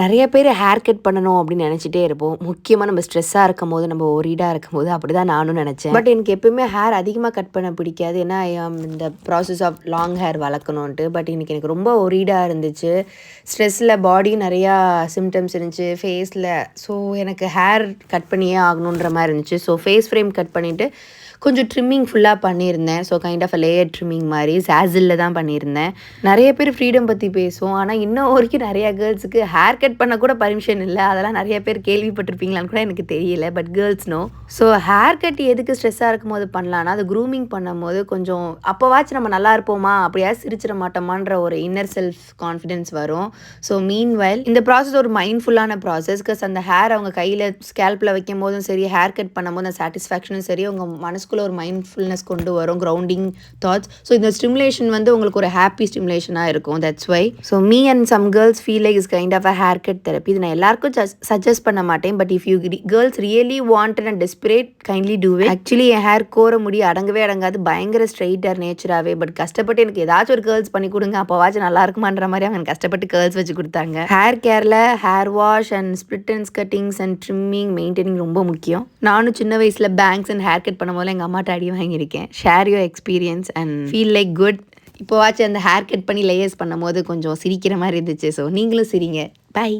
நிறைய பேர் hair cut பண்ணணும் அப்படின்னு நினச்சிட்டே இருப்போம். முக்கியமாக நம்ம ஸ்ட்ரெஸ்ஸாக இருக்கும்போது, நம்ம ஒரீடாக இருக்கும்போது அப்படி தான் நானும் நினச்சேன். பட் எனக்கு எப்பவுமே ஹேர் அதிகமாக கட் பண்ண பிடிக்காது. ஏன்னா இந்த ப்ராசஸ் ஆஃப் லாங் ஹேர் வளர்க்கணுன்ட்டு. பட் இன்றைக்கி எனக்கு ரொம்ப ஒரீடாக இருந்துச்சு. ஸ்ட்ரெஸ்ஸில் பாடி நிறையா சிம்டம்ஸ் இருந்துச்சு ஃபேஸில். ஸோ எனக்கு ஹேர் கட் பண்ணியே ஆகணுன்ற மாதிரி இருந்துச்சு. ஸோ ஃபேஸ் ஃப்ரேம் கட் பண்ணிவிட்டு கொஞ்சம் ட்ரிம்மிங் ஃபுல்லாக பண்ணியிருந்தேன். So kind of layer trimming மாதிரி சாசிலில் தான் பண்ணியிருந்தேன். நிறைய பேர் ஃப்ரீடம் பற்றி பேசுவோம். ஆனால் இன்னும் வரைக்கும் நிறையா கேர்ள்ஸுக்கு ஹேர் கட் பண்ண கூட பர்மிஷன் இல்லை. அதெல்லாம் நிறைய பேர் கேள்விப்பட்டிருப்பீங்களான்னு கூட எனக்கு தெரியல. But girls know. So haircut எதுக்கு ஸ்ட்ரெஸ்ஸாக இருக்கும்போது பண்ணலான்னா, அது க்ரூமிங் பண்ணும்போது கொஞ்சம் அப்போவாச்சும் நம்ம நல்லா இருப்போமா, அப்படியாவது சிரிச்சிட மாட்டோமான்ற ஒரு இன்னர் செல்ஃப் கான்ஃபிடென்ஸ் வரும். ஸோ மீன்வைல் இந்த ப்ராசஸ் ஒரு மைண்ட்ஃபுல்லான ப்ராசஸ். பிகாஸ் அந்த ஹேர் அவங்க கையில் ஸ்கேல்பில் வைக்கும் போதும் சரி, ஹேர் கட் பண்ணும்போது அந்த சாட்டிஸ்ஃபேக்ஷனும் சரி, உங்கள் மனசுக்குள்ளே ஒரு மைண்ட்ஃபுல்னஸ் கொண்டு வரும், கிரவுண்டிங் தாட்ஸ். ஸோ இந்த ஸ்டிமுலேஷன் வந்து உங்களுக்கு ஒரு ஹாப்பி ஸ்டிமுலேஷனாக இருக்கும். That's why. So me and some girls feel like is kind of a haircut therapy. இது நான் எல்லாருக்கும் சஜஸ்ட் பண்ண மாட்டேன். But if you girls really want and desperate, kindly do it. Actually என் ஹேர் கோர முடி அடங்கவே அடங்காது, பயங்கர ஸ்ட்ரைட்டர் நேச்சராகவே. பட் கஷ்டப்பட்டு எனக்கு ஏதாச்சும் ஒரு கேர்ள்ஸ் பண்ணி கொடுங்க, அப்போவாச்சும் நல்லா இருக்குமான்ற மாதிரி அவங்க கஷ்டப்பட்டு கேர்ள்ஸ் வச்சு கொடுத்தாங்க. ஹேர் கேரில் hair wash and split and cuttings and trimming maintaining ரொம்ப முக்கியம். நானும் சின்ன வயசில் பேங்க்ஸ் அண்ட் ஹேர் கட் பண்ணும்போது எங்கள் அம்மாட்ட அடி வாங்கியிருக்கேன். Share your experience and feel like good. இப்போவாச்சும் அந்த ஹேர் கட் பண்ணி லேயர்ஸ் பண்ணும்போது கொஞ்சம் சிரிக்கிற மாதிரி இருந்துச்சு. ஸோ நீங்களும் சிரிங்க. பை.